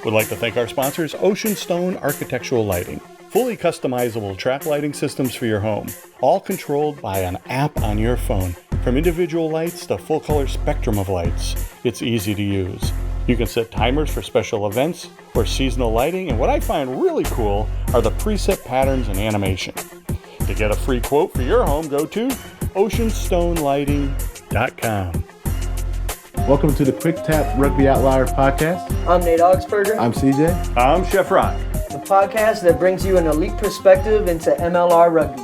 We'd like to thank our sponsors, Ocean Stone Architectural Lighting. Fully customizable track lighting systems for your home, all controlled by an app on your phone. From individual lights to full color spectrum of lights, it's easy to use. You can set timers for special events or seasonal lighting, and what I find really cool are the preset patterns and animation. To get a free quote for your home, go to oceanstonelighting.com. Welcome to the Quick Tap Rugby Outlier Podcast. I'm Nate Augspurger. I'm CJ. I'm Chef Rock. The podcast that brings you an elite perspective into MLR rugby.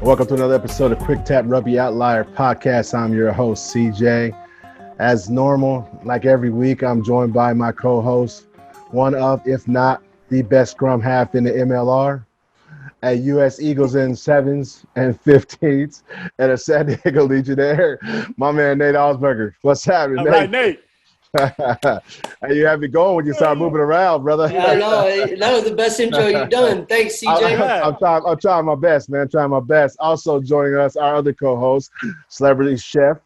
Welcome to another episode of Quick Tap Rugby Outlier Podcast. I'm your host, CJ. As normal, like every week, I'm joined by my co-host, one of, if not the best scrum half in the MLR, a U.S. Eagles in 7s and 15s, and a San Diego Legionnaire, my man Nate Augspurger. What's happening, Nate? All right, Nate. You have me going when you start moving around, brother. Yeah, I know. That was the best intro you've done. Thanks, CJ. I'm trying my best, man. Trying my best. Also joining us, our other co-host, celebrity chef,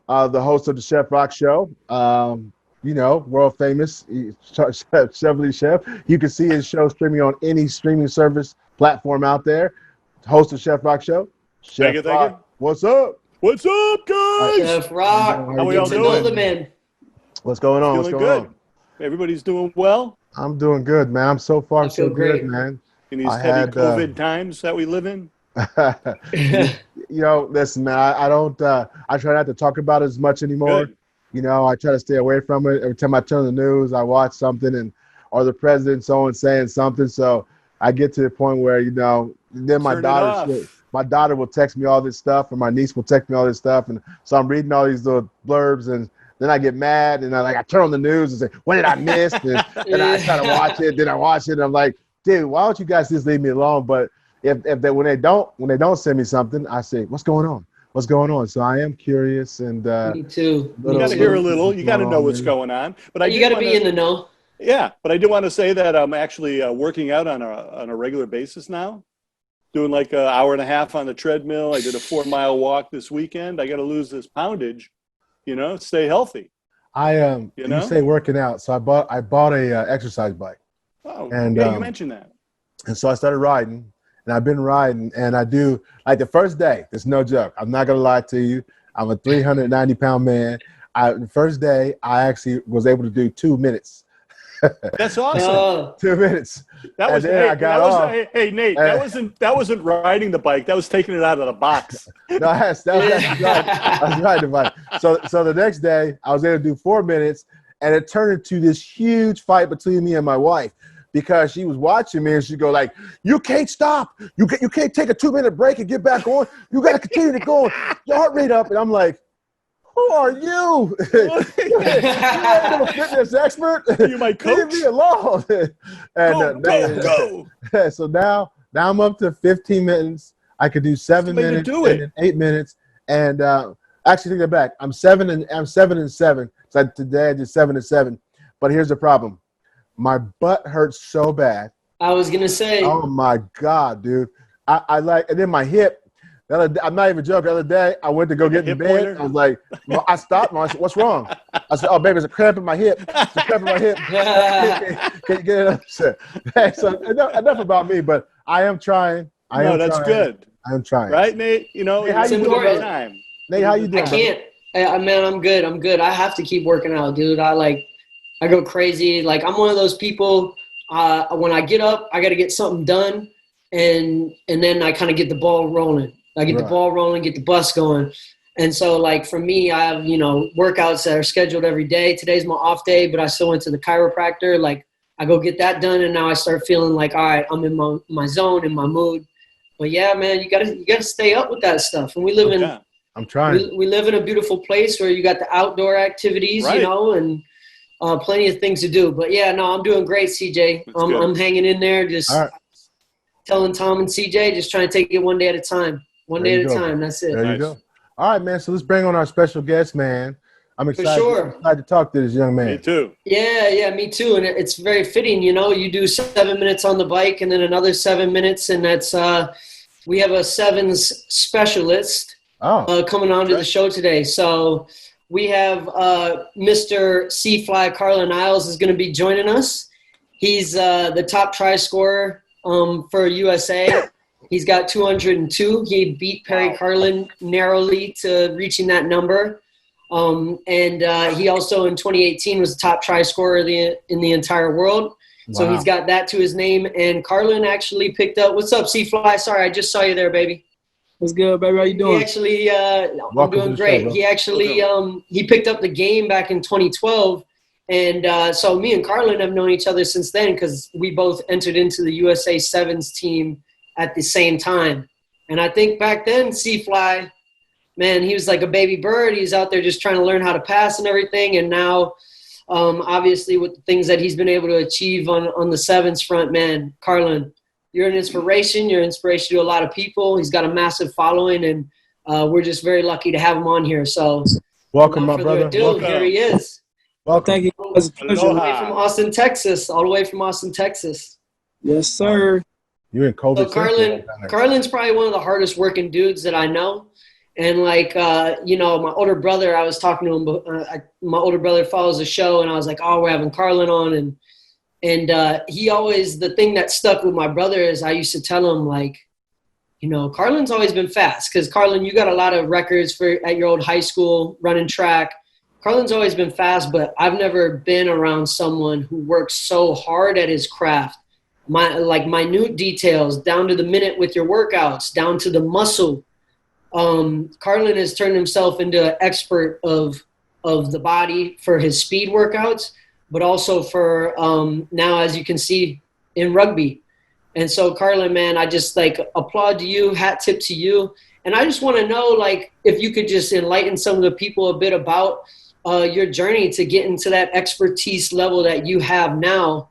the host of the Chef Rock Show. World famous celebrity chef. You can see his show streaming on any streaming service platform out there. Host of Chef Rock Show. Chef Rock. What's up? What's up, guys? Chef Rock. How we all doing? What's going on? What's going on? Everybody's doing well? I'm doing good, man. I'm so far so great. good, man. In these heavy COVID times that we live in? Listen, man, I don't I try not to talk about it as much anymore. Good. I try to stay away from it. Every time I turn the news, I watch something or the president saying something. So I get to the point where, then my daughter will text me all this stuff, or my niece will text me all this stuff. And so I'm reading all these little blurbs, and then I get mad, and I turn on the news and say, what did I miss? And I try to watch it. Then I watch it, and I'm like, dude, why don't you guys just leave me alone? But when they don't send me something, I say, what's going on? What's going on? So I am curious, and me too. You got to hear a little. You got to know what's going on. But you got to be in the know. Yeah, but I do want to say that I'm actually working out on a regular basis now. Doing like an hour and a half on the treadmill. I did a 4-mile walk this weekend. I got to lose this poundage, stay healthy. You say working out. So I bought a exercise bike. Oh, and yeah, you mentioned that. And so I started riding, and I've been riding, and I do like the first day. It's no joke. I'm not gonna lie to you. I'm a 390-pound man. The first day I actually was able to do 2 minutes. That's awesome. 2 minutes. That was hey Nate. That wasn't riding the bike. That was taking it out of the box. No, that's riding the bike. So the next day I was able to do 4 minutes, and it turned into this huge fight between me and my wife, because she was watching me and she'd go like, you can't stop. You can't take a 2-minute break and get back on. You got to continue to go. Your heart rate up. And I'm like, who are you? You're a fitness expert? You my coach? Leave me alone. And go. So now I'm up to 15 minutes. I could do 7 minutes and then 8 minutes. And actually take that back. I'm 7 and 7. So today I did 7 and 7. But here's the problem. My butt hurts so bad. I was going to say. Oh, my God, dude. And then my hip. I'm not even joking. The other day, I went to go get in bed. Pointer. I was like, I stopped. I said, what's wrong? I said, oh, baby, there's a cramp in my hip. There's a cramp in my hip. Can you get it upset? Hey, so enough about me, but I am trying. That's good. I am trying. Right, Nate? Hey, how you doing? Nate, how you doing? I can't. Man, I'm good. I have to keep working out, dude. I go crazy. Like, I'm one of those people, when I get up, I got to get something done, and then I kind of get the ball rolling. I get the ball rolling, get the bus going. And so, like, for me, I have, workouts that are scheduled every day. Today's my off day, but I still went to the chiropractor. Like, I go get that done, and now I start feeling like, all right, I'm in my zone, in my mood. But, yeah, man, you gotta stay up with that stuff. And we live I'm trying. We live in a beautiful place where you got the outdoor activities, and plenty of things to do. But, yeah, no, I'm doing great, CJ. I'm hanging in there, just telling Tom and CJ, just trying to take it one day at a time. One day at a time. That's it. There you go. All right, man. So let's bring on our special guest, man. I'm excited, excited to talk to this young man. Me too. Yeah, me too. And it's very fitting, you do 7 minutes on the bike and then another 7 minutes. And that's we have a sevens specialist coming on to the show today. So we have Mr. C-Fly Carlin Isles is going to be joining us. He's the top try scorer for USA. He's got 202. He beat Perry Carlin narrowly to reaching that number. And he also in 2018 was the top try scorer in the entire world. So he's got that to his name. And Carlin actually picked up – what's up, C-Fly? Sorry, I just saw you there, baby. What's good, baby? How you doing? He actually I'm doing great. Show, he actually he picked up the game back in 2012. And so me and Carlin have known each other since then because we both entered into the USA Sevens team at the same time. And I think back then, C-Fly, man, he was like a baby bird. He's out there just trying to learn how to pass and everything. And now, obviously, with the things that he's been able to achieve on the sevens front, man, Carlin, you're an inspiration. You're an inspiration to a lot of people. He's got a massive following, and we're just very lucky to have him on here. So welcome, my brother. Welcome. Here he is. Welcome. Thank you. It was a pleasure. All the way from Austin, Texas. All the way from Austin, Texas. Yes, sir. You're in COVID. So Carlin's probably one of the hardest working dudes that I know. And like, you know, my older brother, I was talking to him, my older brother follows the show, and I was like, oh, we're having Carlin on. And he always, the thing that stuck with my brother is I used to tell him, like, you know, Carlin's always been fast. Because, Carlin, you got a lot of records at your old high school running track. Carlin's always been fast, but I've never been around someone who works so hard at his craft. Like minute details, down to the minute with your workouts, down to the muscle. Carlin has turned himself into an expert of the body for his speed workouts, but also for now, as you can see, in rugby. And so, Carlin, man, I just like applaud to you, hat tip to you. And I just want to know, like, if you could just enlighten some of the people a bit about your journey to get into that expertise level that you have now.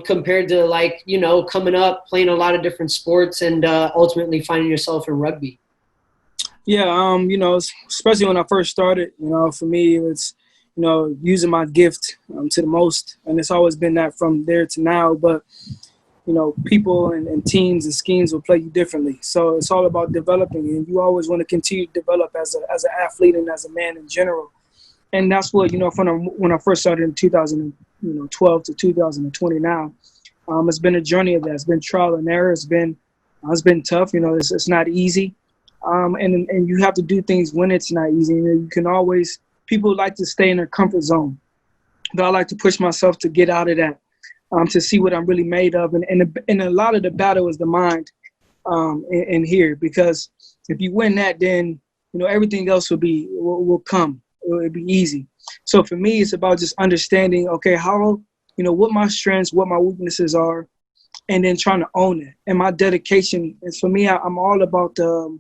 Compared to, like, you know, coming up, playing a lot of different sports and ultimately finding yourself in rugby? Yeah, you know, especially when I first started, you know, for me, it's, you know, using my gift to the most. And it's always been that from there to now. But, you know, people and teams and schemes will play you differently. So it's all about developing. And you always want to continue to develop as an athlete and as a man in general. And that's what, you know, when I first started in 2012 to 2020 now, it's been a journey of that. It's been trial and error. It's been tough. You know, it's not easy. And you have to do things when it's not easy. You know, you can always, people like to stay in their comfort zone, but I like to push myself to get out of that, to see what I'm really made of. And a lot of the battle is the mind in here, because if you win that, then, you know, everything else will come. It'll be easy. So for me, it's about just understanding, okay, how, you know, what my strengths, what my weaknesses are, and then trying to own it. And my dedication is, for me, I'm all about the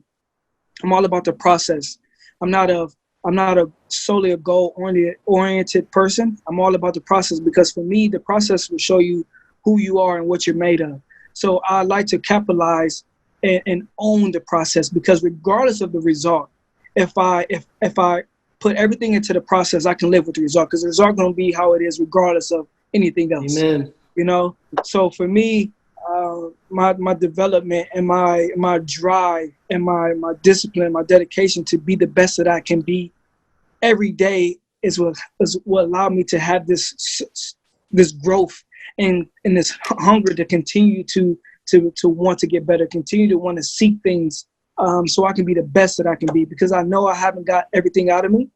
process. I'm not a solely a goal-oriented person. I'm all about the process, because for me, the process will show you who you are and what you're made of. So I like to capitalize and own the process, because regardless of the result, if I put everything into the process, I can live with the result, because the result going to be how it is regardless of anything else. Amen. You know, so for me, my development and my drive and my discipline, my dedication to be the best that I can be every day is what allowed me to have this growth and this hunger to continue to want to get better, continue to want to seek things, so I can be the best that I can be, because I know I haven't got everything out of me.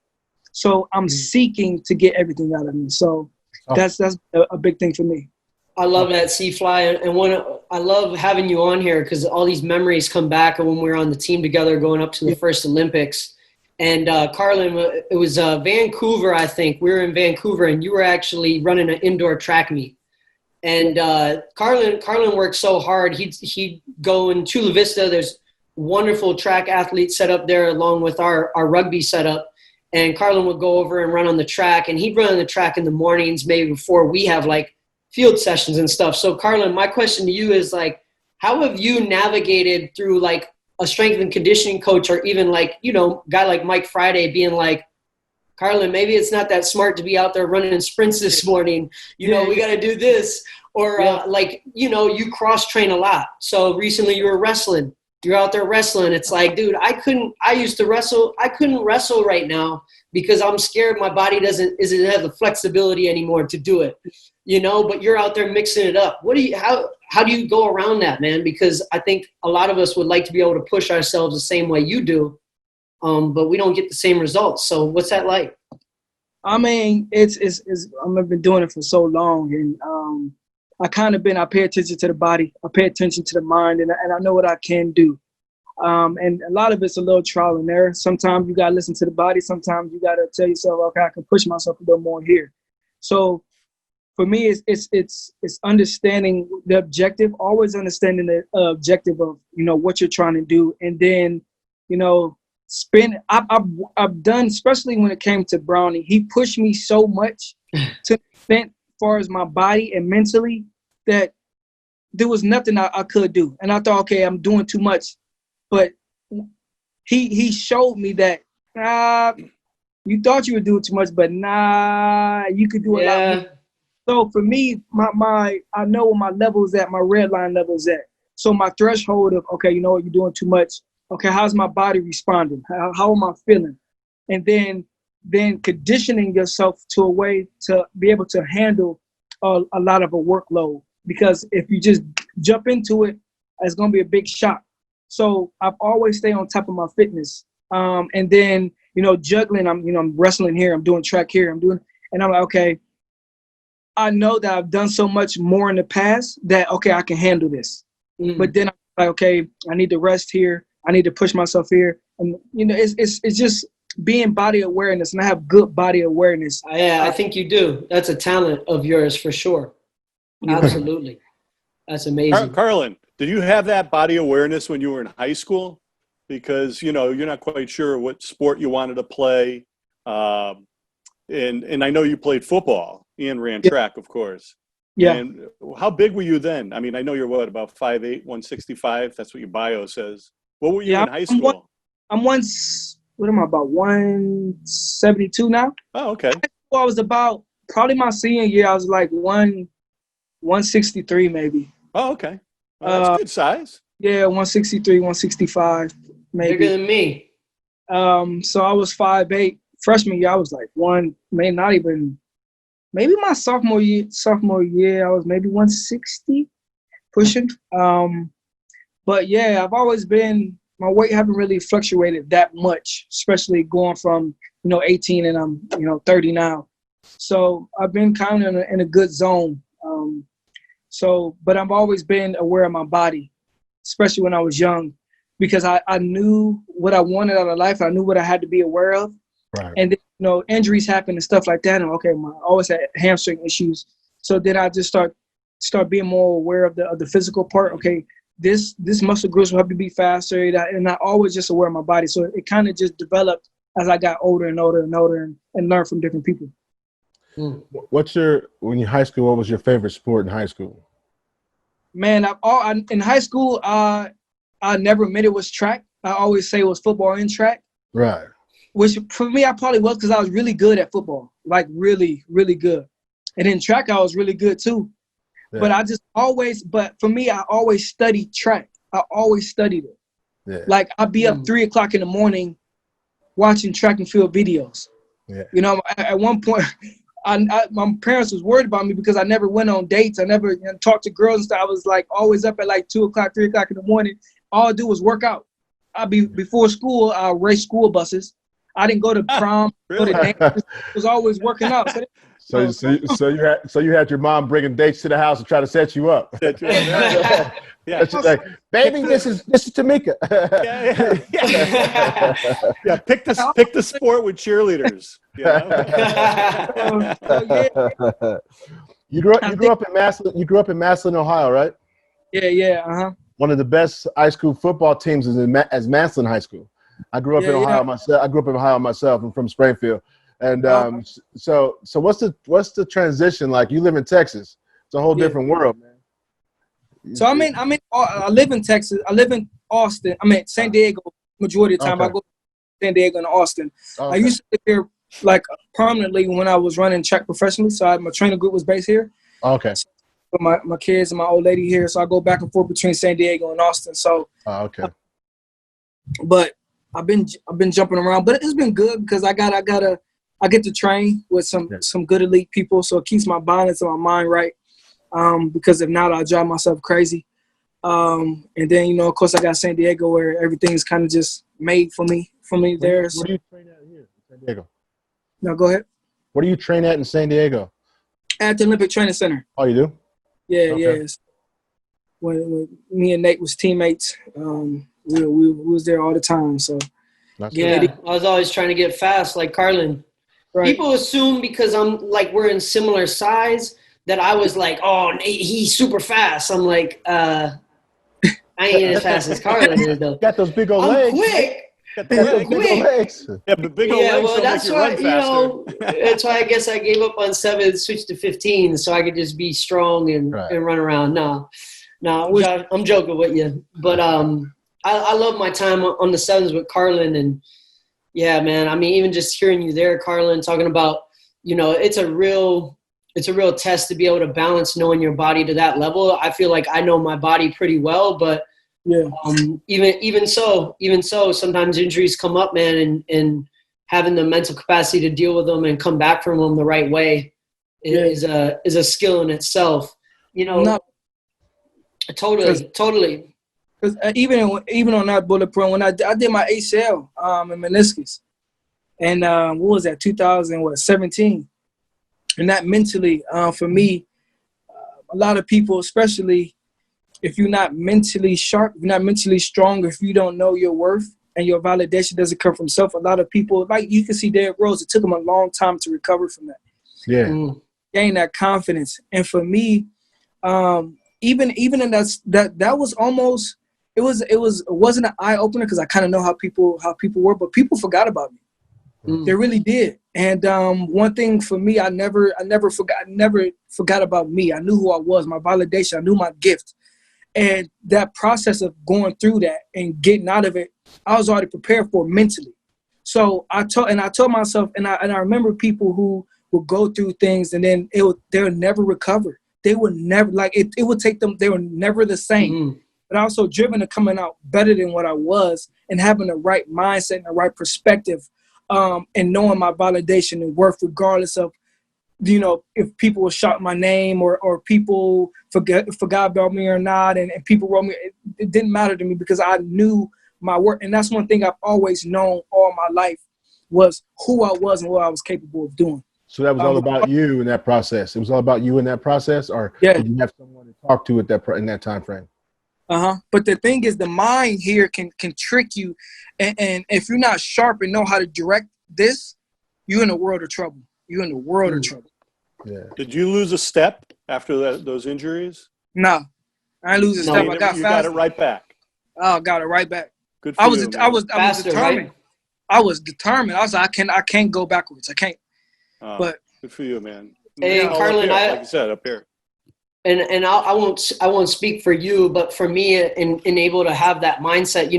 So I'm seeking to get everything out of me. So that's a big thing for me. I love that, C-Fly. And I love having you on here, because all these memories come back of when we were on the team together going up to the first Olympics. And Carlin, it was Vancouver, I think. We were in Vancouver, and you were actually running an indoor track meet. And Carlin worked so hard. He'd go in Chula Vista. There's wonderful track athletes set up there along with our rugby setup. And Carlin would go over and run on the track. And he'd run on the track in the mornings, maybe before we have, like, field sessions and stuff. So, Carlin, my question to you is, like, how have you navigated through, like, a strength and conditioning coach, or even, like, you know, a guy like Mike Friday being like, Carlin, maybe it's not that smart to be out there running sprints this morning. You know, we got to do this. Or, like, you know, you cross-train a lot. So recently you were wrestling. You're out there wrestling. It's like, dude, I used to wrestle. I couldn't wrestle right now because I'm scared my body doesn't have the flexibility anymore to do it, but you're out there mixing it up. How do you go around that, man? Because I think a lot of us would like to be able to push ourselves the same way you do, but we don't get the same results. So what's that like? I mean, I've been doing it for so long, and I pay attention to the body, I pay attention to the mind, and I know what I can do. And a lot of it's a little trial and error. Sometimes you got to listen to the body. Sometimes you got to tell yourself, okay, I can push myself a little more here. So for me, it's understanding the objective, always understanding the objective of, what you're trying to do. And then, I've done, especially when it came to Brownie, he pushed me so much to the extent as far as my body and mentally that there was nothing I could do. And I thought, okay, I'm doing too much. But he showed me that, you thought you were doing too much, but you could do a lot more. So for me, I know where my level is at, my red line level is at. So my threshold of, okay, you know what, you're doing too much. Okay, how's my body responding? How am I feeling? And then conditioning yourself to a way to be able to handle a lot of a workload. Because if you just jump into it, it's going to be a big shock. So I've always stayed on top of my fitness. And then, juggling, I'm wrestling here, I'm doing track here, and I'm like, okay, I know that I've done so much more in the past that, okay, I can handle this. Mm-hmm. But then I'm like, okay, I need to rest here. I need to push myself here. And, it's just being body awareness, and I have good body awareness. Yeah, I think you do. That's a talent of yours for sure. Absolutely. That's amazing. Carlin, did you have that body awareness when you were in high school? Because, you're not quite sure what sport you wanted to play. And I know you played football and ran track, of course. Yeah. And how big were you then? I mean, I know you're about 5'8", 165. That's what your bio says. What were you in high school? What am I, about 172 now? Oh, okay. I was about, probably my senior year, I was like 163 maybe. Oh, okay. Well, that's good size. Yeah, 163, 165 maybe. Bigger than me. So I was 5'8". Freshman year, I was like maybe my sophomore year, I was maybe 160 pushing. But yeah, I've always been, my weight haven't really fluctuated that much, especially going from, 18 and I'm, 30 now. So I've been kind of in a good zone. But I've always been aware of my body, especially when I was young, because I knew what I wanted out of life. I knew what I had to be aware of. Right. And then, injuries happen and stuff like that. And okay, I always had hamstring issues. So then I just start being more aware of the physical part. Okay, this muscle groups will have to be faster, and I always just aware of my body. So it kind of just developed as I got older and older and older and learned from different people. When you're in high school, what was your favorite sport in high school? Man, in high school, I never admit it was track. I always say it was football and track. Right. Which for me, I probably was because I was really good at football, like really, really good. And in track, I was really good too. Yeah. But for me, I always studied track. I always studied it. Yeah. Like I'd be up 3 o'clock in the morning watching track and field videos. Yeah. At one point, my parents was worried about me because I never went on dates. I never talked to girls and stuff. I was like always up at like 2 o'clock, 3 o'clock in the morning. All I do was work out. I'd be before school, I'll race school buses. I didn't go to prom, really? Go to dance. I was always working out. So you had your mom bringing dates to the house to try to set you up. Yeah. She's like, baby, this is Tamika. Yeah. Pick the sport with cheerleaders. You grew up in Massillon. You grew up in Massillon, Ohio, right? Yeah. Uh-huh. One of the best high school football teams is as Massillon High School. I grew up in Ohio myself. I grew up in Ohio myself. I'm from Springfield. And so what's the transition like? You live in Texas. It's a whole different world, man. So I live in Texas. I live in Austin. I mean San Diego majority of the time. I go to San Diego and Austin. I used to live here like permanently when I was running track professionally. So my training group was based here. Okay. So my kids and my old lady here. So I go back and forth between San Diego and Austin. So but I've been jumping around, but it's been good because I get to train with some good elite people, so it keeps my balance and my mind right. Because if not, I'll drive myself crazy. And then, of course, I got San Diego where everything's kind of just made for me there. What do you train at here in San Diego? No, go ahead. What do you train at in San Diego? At the Olympic Training Center. Oh, you do? Yeah, okay. yeah. When me and Nate was teammates, we was there all the time. So I was always trying to get fast like Carlin. Right. People assume because we're in similar size that I was like, oh, Nate, he's super fast. I'm like, I ain't as fast as Carlin is though. Got those big old legs. I'm quick. Got those big old legs. Yeah, but big old legs well, that's make you run faster. That's why I guess I gave up on 7, switched to 15, so I could just be strong and run around. No, I'm joking with you, but I love my time on the 7s with Carlin, and yeah, man. I mean, even just hearing you there, Carlin, talking about, it's a real test to be able to balance knowing your body to that level. I feel like I know my body pretty well, but yeah. Even so, sometimes injuries come up, man, and having the mental capacity to deal with them and come back from them the right way is a skill in itself. Totally. Because even on that bullet point, when I did my ACL and meniscus, and what was that, 2017, and that mentally for me, a lot of people, especially if you're not mentally sharp, if you're not mentally strong, if you don't know your worth and your validation doesn't come from self, a lot of people, like you can see Derrick Rose, it took him a long time to recover from that. Yeah. Gain that confidence. And for me, even in that was almost, it wasn't an eye opener because I kind of know how people were, but people forgot about me. They really did. And one thing for me, I never forgot about me. I knew who I was, my validation, I knew my gift. And that process of going through that and getting out of it, I was already prepared for mentally. So I told myself, and I remember people who would go through things and then they'll never recover. They would never, it would take them, they were never the same. Mm-hmm. But also driven to coming out better than what I was and having the right mindset and the right perspective, and knowing my validation and worth regardless of, if people will shout my name or people forgot about me or not, and people wrote me, it didn't matter to me because I knew my work. And that's one thing I've always known all my life was who I was and what I was capable of doing. So that was all about you in that process. It was all about you in that process, or did you have someone to talk to in that time frame? But the thing is, the mind here can trick you, and if you're not sharp and know how to direct this, you're in a world of trouble. You're in the world of trouble. Yeah. Did you lose a step after those injuries? No, I didn't lose a step. I got you faster. Got it right back. Oh, got it right back. Good for you. I was determined. Right? I was determined. I was like, I can't go backwards. I can't. But good for you, man. Hey, Carlin, like you said, up here. And I won't speak for you, but for me, in able to have that mindset,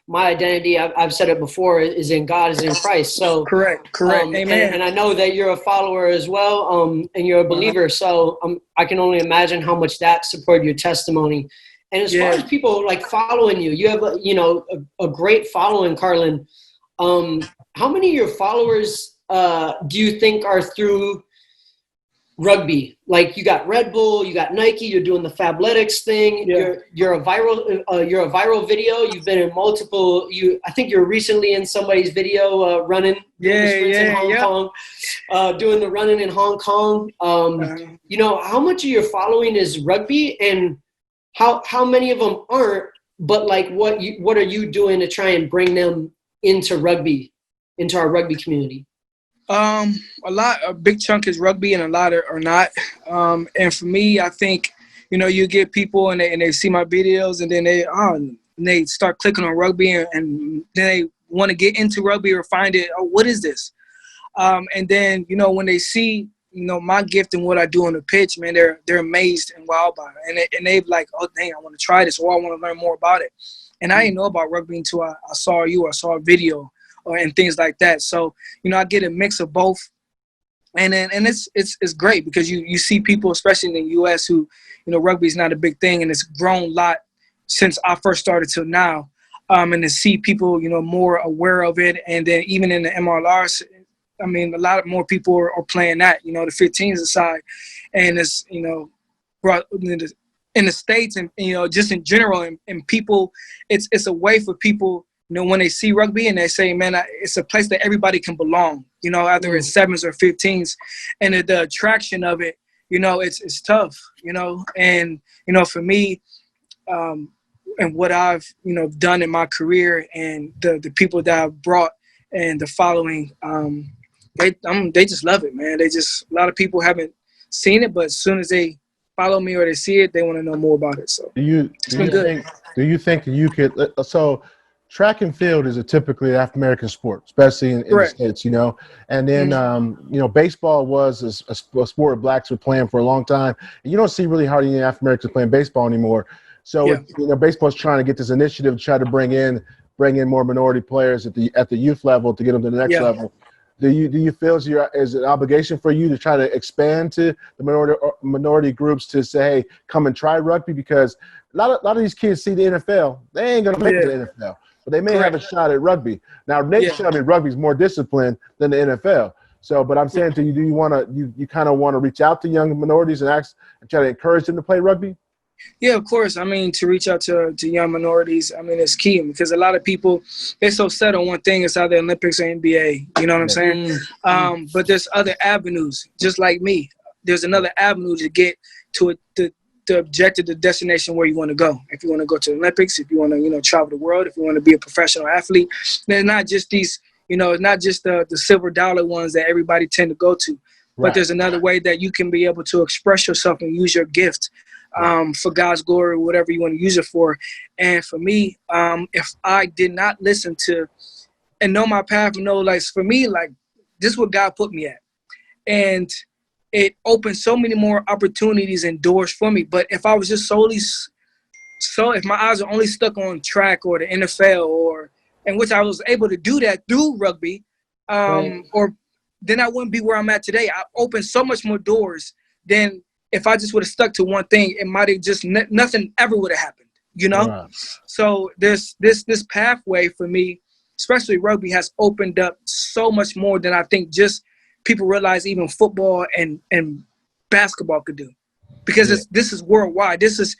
my identity. I've said it before, is in God, is in Christ. So correct. Amen. And I know that you're a follower as well, and you're a believer. So I can only imagine how much that supported your testimony. And as far as people like following you, you have a great following, Carlin. How many of your followers do you think are through Rugby? Like, you got Red Bull, you got Nike, you're doing the Fabletics thing. You're a viral video. You've been in multiple. I think you're recently in somebody's video running. In Hong Kong, doing the running in Hong Kong. How much of your following is Rugby, and how many of them aren't? But like, what are you doing to try and bring them into Rugby, into our Rugby community? A big chunk is Rugby and a lot are not. And for me, I think, you get people and they see my videos and then they start clicking on Rugby and then they want to get into Rugby or find it. Oh, what is this? And then, when they see, my gift and what I do on the pitch, man, they're amazed and wowed by it. And they're like, oh, dang, I want to try this, or I want to learn more about it. And I didn't know about Rugby until I saw you, I saw a video and things like that. So, I get a mix of both. And it's great because you see people, especially in the U.S., who, Rugby is not a big thing, and it's grown a lot since I first started till now. and to see people, more aware of it. And then even in the MLRs, I mean, a lot more people are playing that, the 15s aside. And it's, brought in the States and, just in general, and people, it's a way for people, when they see rugby and they say, man, it's a place that everybody can belong, either it's 7s or 15s. And the attraction of it, it's tough, and, for me, and what I've, done in my career and the people that I've brought and the following, they just love it, man. A lot of people haven't seen it, but as soon as they follow me or they see it, they want to know more about it. So do you think you could, so track and field is a typically African American sport, especially in the States, and then, baseball was a sport blacks were playing for a long time. And you don't see really hardly any African Americans playing baseball anymore. So, baseball is trying to get this initiative to try to bring in more minority players at the youth level to get them to the next level. Do you feel is it an obligation for you to try to expand to the minority groups to say, hey, come and try rugby? Because a lot of these kids see the NFL, they ain't gonna make it to the NFL, but they may have a shot at rugby. Now, Nate showed me rugby is more disciplined than the NFL. So, but I'm saying to you, do you kind of want to reach out to young minorities and try to encourage them to play rugby? Yeah, of course. I mean, to reach out to young minorities, I mean, it's key because a lot of people, they're so set on one thing. It's either Olympics or NBA. You know what I'm saying? But there's other avenues, just like me. There's another avenue to get to the objective, the destination where you want to go. If you want to go to the Olympics, if you want to, travel the world, if you want to be a professional athlete, there's not just these, it's not just the silver dollar ones that everybody tend to go to. But there's another way that you can be able to express yourself and use your gift. For God's glory, whatever you want to use it for. And for me, if I did not listen to and know my path, for me, this is what God put me at. And it opened so many more opportunities and doors for me. But if I was just if my eyes are only stuck on track or the NFL in which I was able to do that through rugby, or then I wouldn't be where I'm at today. I opened so much more doors than if I just would have stuck to one thing, it might have just nothing ever would have happened, Right. So this pathway for me, especially rugby, has opened up so much more than I think just people realize even football and basketball could do, because this is worldwide. This is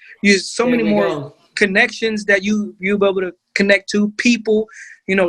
so many more connections that you'll be able to connect to people,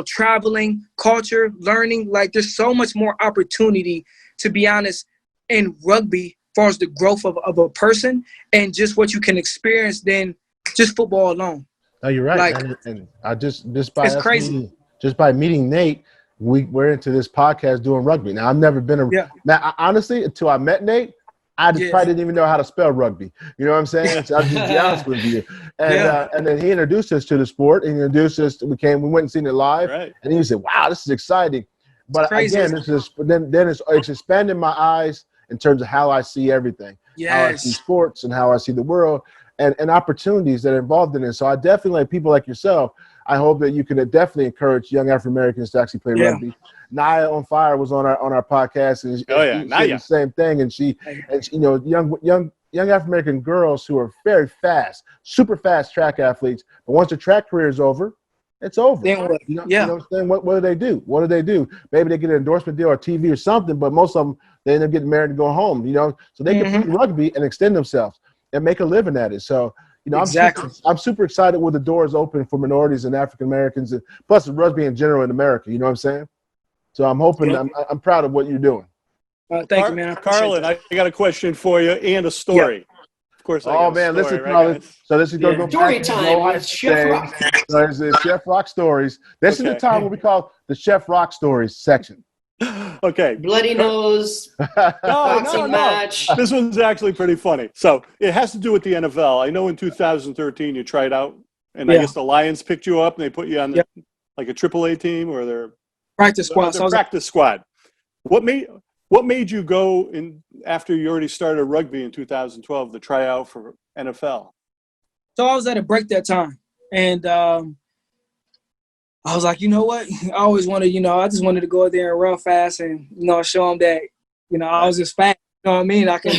traveling, culture, learning. There's so much more opportunity, to be honest, in rugby, as far as the growth of a person and just what you can experience than just football alone. Oh, you're right. And I just by it's crazy. Just by meeting Nate, we're into this podcast doing rugby. Now, I've never been now, honestly, until I met Nate, I just probably didn't even know how to spell rugby. You know what I'm saying? So I'll just be honest with you. And then he introduced us to the sport. He introduced us. We went and seen it live. Right. And he said, "Wow, this is exciting." But again, then it's expanding my eyes in terms of how I see everything, how I see sports and how I see the world and opportunities that are involved in it. So I definitely, like people like yourself, I hope that you can definitely encourage young African Americans to actually play rugby. Naya on Fire was on our podcast, and she said the same thing. And she young African American girls who are very fast, super fast track athletes, but once their track career is over, it's over. You know what I'm saying? What do they do? Maybe they get an endorsement deal or TV or something, but most of them, they end up getting married and go home, so they can play rugby and extend themselves and make a living at it. So, I'm super excited with the doors open for minorities and African Americans, and plus rugby in general in America. You know what I'm saying? So I'm hoping, I'm proud of what you're doing. Thank you, man. Carlin, I got a question for you and a story. Yeah. Of course, listen, Carlin. So this is going to go story time with Chef Rock. So this is Chef Rock Stories. This is the time what we call the Chef Rock Stories section. Okay. Bloody nose. No. Match. This one's actually pretty funny. So it has to do with the NFL. I know in 2013 you tried out, and I guess the Lions picked you up and they put you on like a AAA team or their practice squad. Practice squad. What made you go in after you already started rugby in 2012 to try out for NFL? So I was at a break that time, and I was like, you know what? I always wanted, I just wanted to go there and run fast and, show them that, I was just fast. You know what I mean? I can,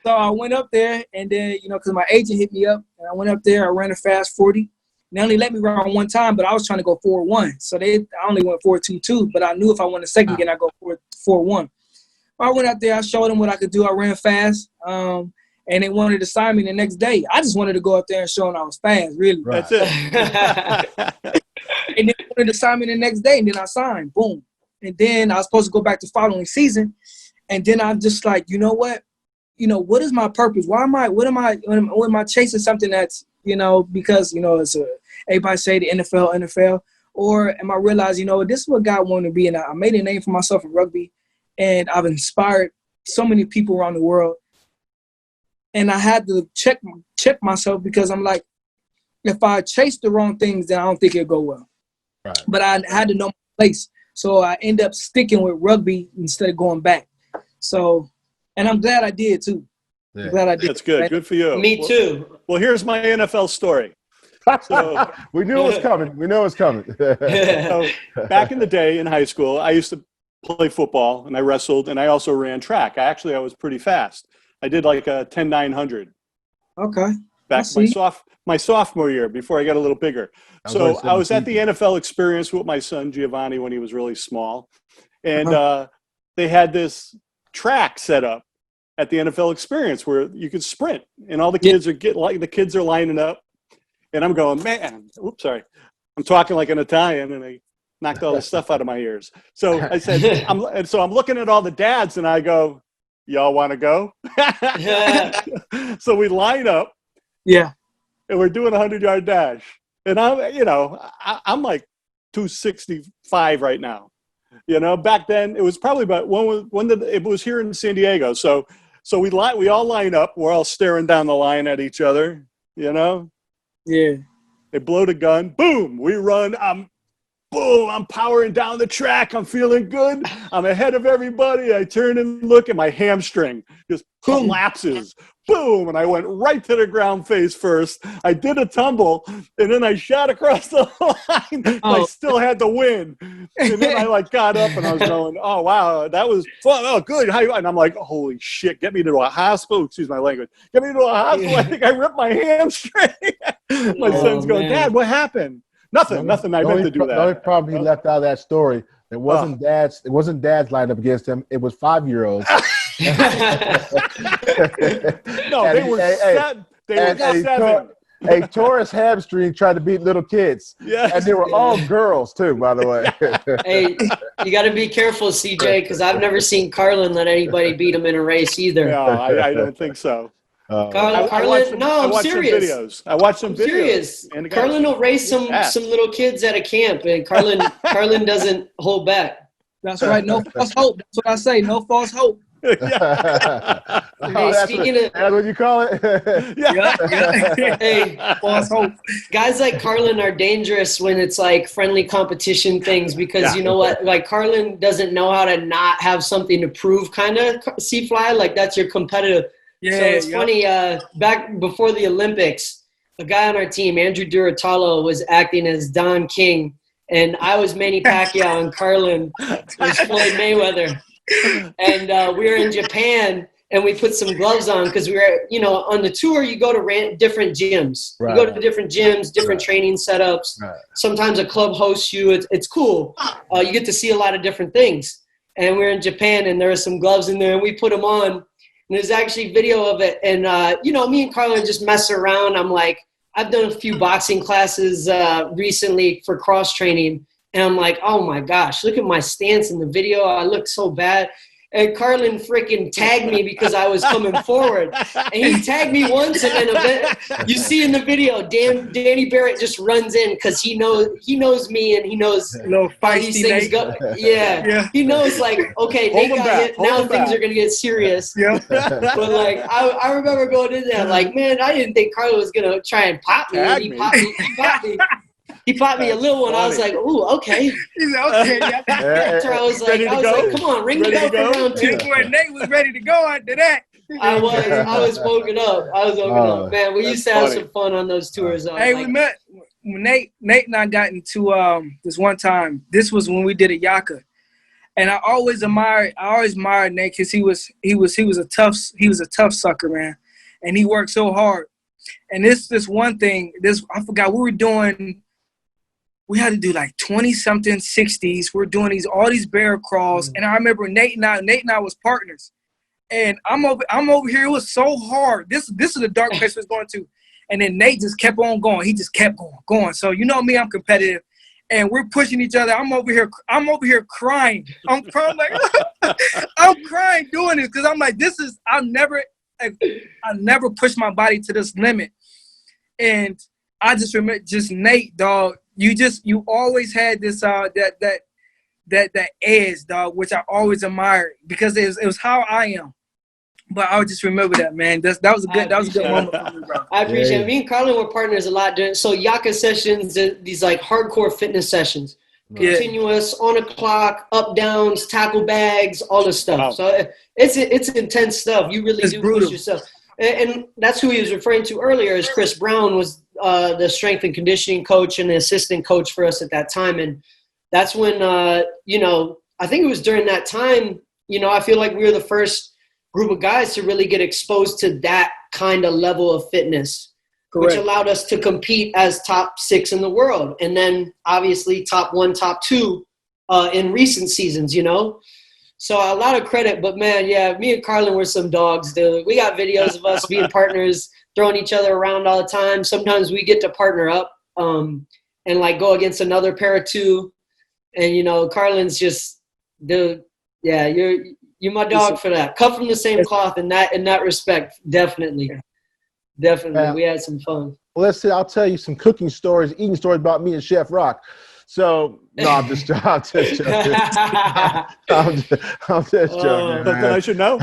So I went up there, and then, because my agent hit me up, and I went up there. I ran a fast 40. They only let me run one time, but I was trying to go 4-1. So I only went 4.22, but I knew if I won the second game, I'd go 4-1. I went out there. I showed them what I could do. I ran fast, and they wanted to sign me the next day. I just wanted to go out there and show them I was fast, really. Right. That's it. And they wanted to sign me the next day, and then I signed. Boom. And then I was supposed to go back the following season, and then I'm just like, you know what? What is my purpose? Why am I chasing something that's, because, it's everybody say the NFL, or am I realizing, this is what God wanted to be, and I made a name for myself in rugby, and I've inspired so many people around the world, and I had to check myself because I'm like, if I chase the wrong things, then I don't think it'll go well. Right. But I had to know my place, so I end up sticking with rugby instead of going back. So, and I'm glad I did too. Yeah. I'm glad I did. That's good. Good for you. Me too. Well, here's my NFL story. So, we knew it was coming. So, back in the day in high school, I used to play football, and I wrestled, and I also ran track. I was pretty fast. I did like a 10-900. Okay. Back my sophomore year, before I got a little bigger. So I was at the NFL experience with my son Giovanni when he was really small, and they had this track set up at the NFL experience where you could sprint, and all the kids the kids are lining up, and I'm going, man. Oops, sorry. I'm talking like an Italian, and I knocked all the stuff out of my ears. So I said, I'm looking at all the dads, and I go, y'all want to go? So we line up. Yeah. And we're doing a 100-yard dash. And I'm like 265 right now. Back then it was probably about it was here in San Diego. So we all line up. We're all staring down the line at each other, Yeah. They blow the gun. Boom. We run. I'm powering down the track. I'm feeling good. I'm ahead of everybody. I turn and look, and my hamstring just collapses. Boom. And I went right to the ground face first. I did a tumble, and then I shot across the line. I still had to win. And then I got up, and I was going, oh, wow, that was fun. Oh, good. And I'm like, holy shit, get me to a hospital. Excuse my language. Get me to a hospital. I think I ripped my hamstring. My son's going, Dad, what happened? Nothing. I meant to do that. The only problem he left out of that story, it wasn't dad's lined up against him. It was 5-year-olds. No, they were seven. A Taurus hamstring tried to beat little kids. Yes. And they were all girls too, by the way. Hey, you got to be careful, CJ, because I've never seen Carlin let anybody beat him in a race either. No, I don't think so. Carlin, I'm serious. I watched some videos. Serious. Carlin will race some little kids at a camp, and Carlin doesn't hold back. That's right. No false hope. That's what I say. No false hope. Hey, that's what you call it? Yeah. Hey, false hope. Guys like Carlin are dangerous when it's like friendly competition things, because you know what? Like, Carlin doesn't know how to not have something to prove, kind of, C-Fly. Like, that's your competitive. Yeah, so it's funny, back before the Olympics, a guy on our team, Andrew Duratalo, was acting as Don King, and I was Manny Pacquiao, and Carlin was Floyd Mayweather. And we were in Japan, and we put some gloves on because we were, on the tour, you go to different gyms. Right. You go to different gyms, different training setups. Right. Sometimes a club hosts you. It's cool. You get to see a lot of different things. And we were in Japan, and there were some gloves in there, and we put them on. And there's actually video of it. And, me and Carlin just mess around. I'm like, I've done a few boxing classes recently for cross training. And I'm like, oh, my gosh, look at my stance in the video. I look so bad. And Carlin freaking tagged me because I was coming forward. And he tagged me once, and then you see in the video, Danny Barrett just runs in because he knows me, and he knows how these things go. Yeah. He knows, like, okay, Nate got hit. Now things are going to get serious. Yeah. But, like, I remember going in there, like, man, I didn't think Carlin was going to try and pop me. And he popped me. He popped me a little one. I was like, "Ooh, okay." He's like, "Okay." After I was like, "Come on, ring it up for round 2." Nate was ready to go after that. I was woken up. Man, we used to have some fun on those tours. Hey, we met. Nate and I got into this one time. This was when we did a Yaka, and I always admired Nate because he was a tough sucker, man, and he worked so hard. And this one thing, I forgot we were doing. We had to do like 20-something 60s. We're doing all these bear crawls, and I remember Nate and I was partners. And I'm over here. It was so hard. This is the dark place we was going to. And then Nate just kept on going. He just kept going. So you know me, I'm competitive, and we're pushing each other. I'm over here crying. I'm crying like I'm crying doing this because I'm like, I never pushed my body to this limit. And I just remember Nate, dog. You always had this that edge, dog, which I always admired because it was how I am. But I would just remember that, man. That was a good moment for me, bro. I appreciate it. Me and Carlin were partners a lot during Yaka sessions, these like hardcore fitness sessions. Continuous, on a clock, up downs, tackle bags, all this stuff. Wow. So it's intense stuff. You really do push yourself. And that's who he was referring to earlier as Chris Brown was the strength and conditioning coach and the assistant coach for us at that time. And that's when, I think it was during that time, I feel like we were the first group of guys to really get exposed to that kind of level of fitness. Correct. Which allowed us to compete as top 6 in the world. And then obviously top 1, top 2 in recent seasons, So a lot of credit, but man, yeah, me and Carlin were some dogs, dude. We got videos of us being partners, throwing each other around all the time. Sometimes we get to partner up and like go against another pair of 2. And, Carlin's just, dude, yeah, you're my dog for that. Cut from the same cloth in that respect, definitely. Definitely. We had some fun. Well, let's see. I'll tell you some cooking stories, eating stories about me and Chef Rock. So, no, I'm just joking. I'm just joking. Something I should know.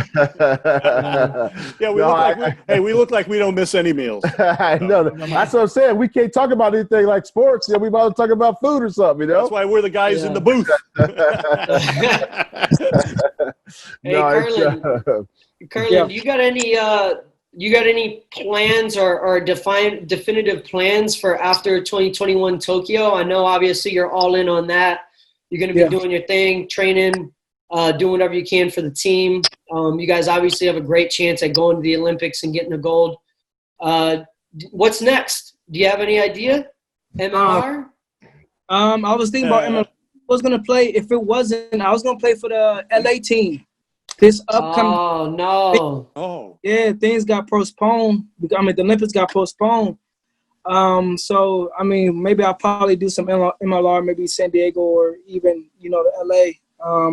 We look like we don't miss any meals. I know. That's what I'm saying. We can't talk about anything like sports. We about to talk about food or something, That's why we're the guys in the booth. Hey, Carlin, you got any plans or definitive plans for after 2021 Tokyo? I know obviously you're all in on that. You're going to be doing your thing, training, doing whatever you can for the team. You guys obviously have a great chance at going to the Olympics and getting the gold. What's next? Do you have any idea? MLR? I was thinking about MLR. I was going to play, if it wasn't, I was going to play for the LA team. This upcoming. Oh, no. Oh. Yeah, things got postponed. The Olympics got postponed. So, maybe I'll probably do some MLR, maybe San Diego or even, the LA. I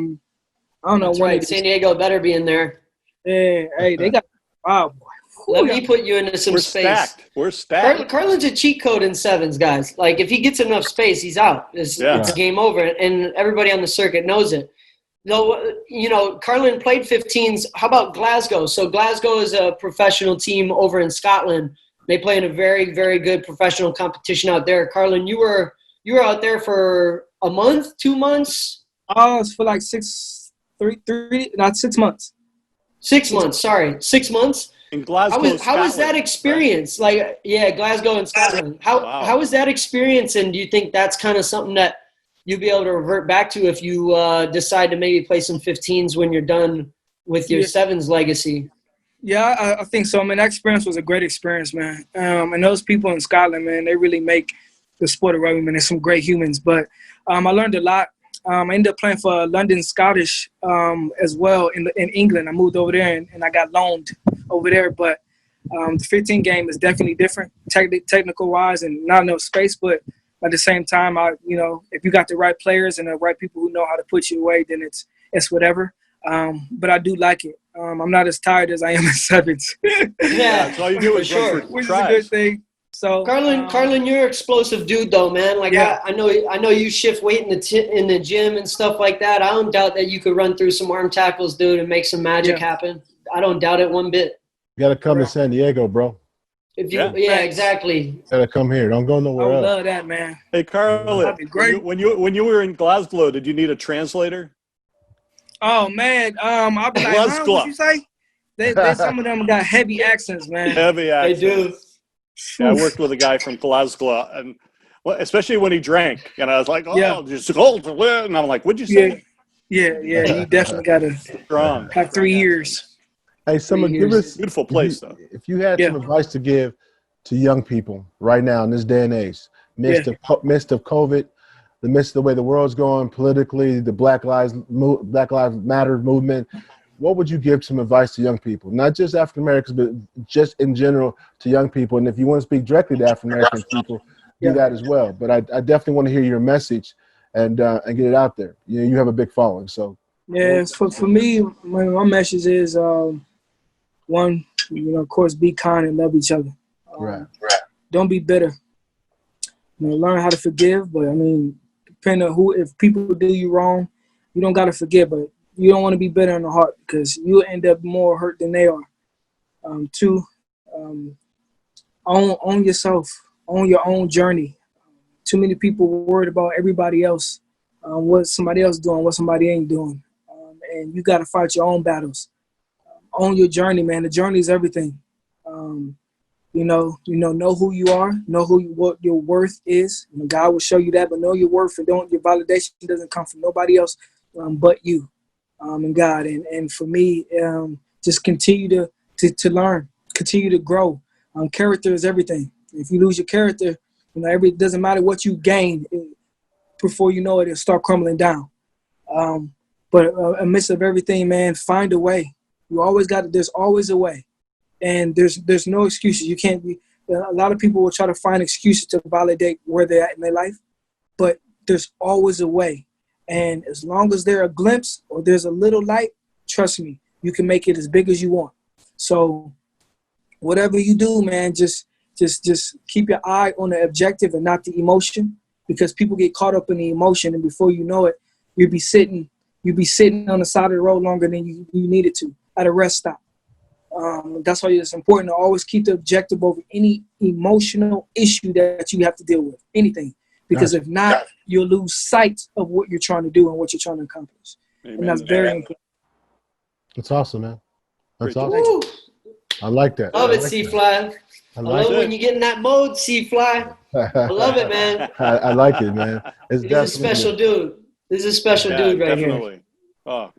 don't know. That's right. San Diego better be in there. Yeah, hey, they got – wow, boy. Let me put you into some space. We're stacked. Carlin's a cheat code in sevens, guys. Like, if he gets enough space, he's out. It's game over, and everybody on the circuit knows it. Though, Carlin played 15s. How about Glasgow? So Glasgow is a professional team over in Scotland. They play in a very, very good professional competition out there. Carlin, you were out there for a month, 2 months? Oh, it's for like 6 months. 6 months, sorry. 6 months? In Glasgow, how was that experience? Right? Like, yeah, Glasgow and Scotland. How was that experience, and do you think that's kind of something that you'll be able to revert back to if you decide to maybe play some 15s when you're done with your sevens legacy? Yeah, I think so. That experience was a great experience, man. And those people in Scotland, man, they really make the sport of rugby, man. They're some great humans. But I learned a lot. I ended up playing for London Scottish as well in England. I moved over there and I got loaned over there. But the 15 game is definitely different, technical-wise, and not enough space. But at the same time, if you got the right players and the right people who know how to put you away, then it's whatever. But I do like it. I'm not as tired as I am in sevens. That's all you do is run for which is a good thing. So, Carlin, you're an explosive dude, though, man. Like I know you shift weight in the gym and stuff like that. I don't doubt that you could run through some arm tackles, dude, and make some magic happen. I don't doubt it one bit. You got to come to San Diego, bro. Exactly. You got to come here. Don't go nowhere else. I love that, man. Hey, Carlin, that'd be great. When you were in Glasgow, did you need a translator? Oh man, I'll be like, what you say? They some of them got heavy accents, man. Heavy accents. They do. Yeah, I worked with a guy from Glasgow, and especially when he drank, and I was like, just cold to win. And I'm like, what'd you say? Yeah, you definitely got to have 3 years. Hey, give us beautiful place, though. If you had some advice to give to young people right now in this day and age, midst of COVID, the midst of the way the world's going politically, the Black Lives Matter movement? What would you give some advice to young people, not just African Americans, but just in general to young people? And if you want to speak directly to African American people, do that as well. But I definitely want to hear your message and get it out there. You know, you have a big following, so. Yeah, for me, my message is one, you know, of course, be kind and love each other. Right. Don't be bitter. You know, learn how to forgive, but I mean, depending on if people do you wrong, you don't got to forgive, but you don't want to be bitter in the heart because you'll end up more hurt than they are. Two, own yourself, own your own journey. Too many people worried about everybody else, what somebody else doing, what somebody ain't doing. And you got to fight your own battles. Own your journey, man. The journey is everything. You know who you are, what your worth is. You know, God will show you that, but know your worth and your validation doesn't come from nobody else but you. And God, and for me, just continue to learn, continue to grow. Character is everything. If you lose your character, you know, it doesn't matter what you gain. Before you know it, it'll start crumbling down. But amidst of everything, man, find a way. There's always a way, and there's no excuses. You can't be. A lot of people will try to find excuses to validate where they're at in their life, but there's always a way. And as long as there's a glimpse or there's a little light, trust me, you can make it as big as you want. So whatever you do, man, just keep your eye on the objective and not the emotion, because people get caught up in the emotion, and before you know it, you'll be sitting on the side of the road longer than you needed to at a rest stop. That's why it's important to always keep the objective over any emotional issue that you have to deal with, anything. Because if not, you'll lose sight of what you're trying to do and what you're trying to accomplish. Amen. And that's very important. That's awesome, man. That's awesome. Woo. I like that. Love it, C-Fly. I love it when you get in that mode, C-Fly. I love it, man. I like it, man. He's a special dude. This is a special dude right definitely. Here. Oh,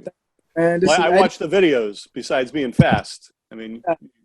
and I watch the videos besides being fast. I mean,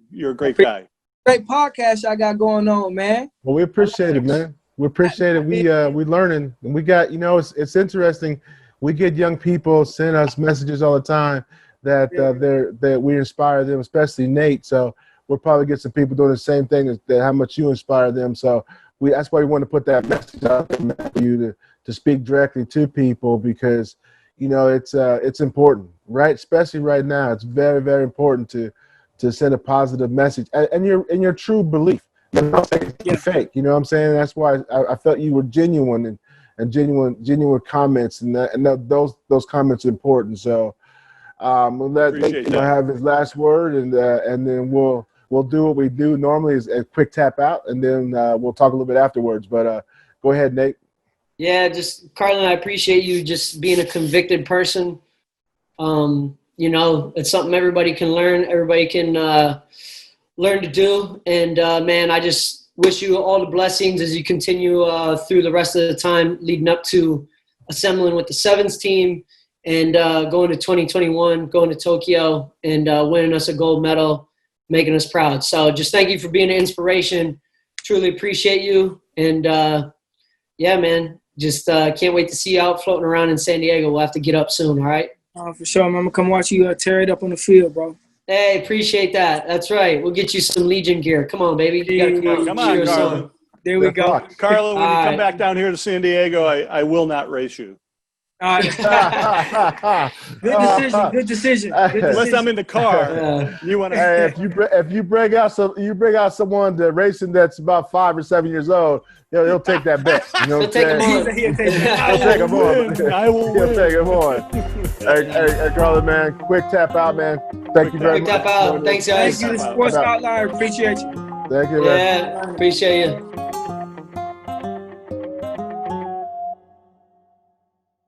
you're a great guy. Great podcast I got going on, man. Well, we appreciate it, man. We appreciate it. We learning, and we got, you know, it's interesting. We get young people send us messages all the time that we inspire them, especially Nate. So we'll probably get some people doing the same thing as how much you inspire them. So that's why we want to put that message out there for you to speak directly to people, because you know it's important, right? Especially right now, it's very, very important to send a positive message and your true belief. Fake, you know what I'm saying? That's why I felt you were genuine and genuine comments, and those comments are important. So we'll let Nate have his last word, and then we'll do what we do normally, is a quick tap out, and then we'll talk a little bit afterwards. But go ahead, Nate. Yeah, just Carlin, I appreciate you just being a convicted person. You know, it's something everybody can learn. Everybody can learn to do. And, man, I just wish you all the blessings as you continue through the rest of the time leading up to assembling with the Sevens team and going to 2021, going to Tokyo, and winning us a gold medal, making us proud. So just thank you for being an inspiration. Truly appreciate you. And, yeah, man, just can't wait to see you out floating around in San Diego. We'll have to get up soon, all right? For sure. I'm going to come watch you tear it up on the field, bro. Hey, appreciate that. That's right. We'll get you some Legion gear. Come on, baby. You gotta come on, Carlin. There we go. Carlin, when you come back down here to San Diego, I will not race you. Good decision. Unless I'm in the car, you want to. Hey, if you bring out someone to racing that's about 5 or 7 years old, he'll take that bet. You know what I'm saying? He'll take him on. I will win. He'll take him on. Hey, Carlin, man, quick tap out, man. Thank you very much. Quick tap out. Thanks, guys. Thank you, Sports Outlier. Appreciate you. Thank you, man. Yeah, appreciate you.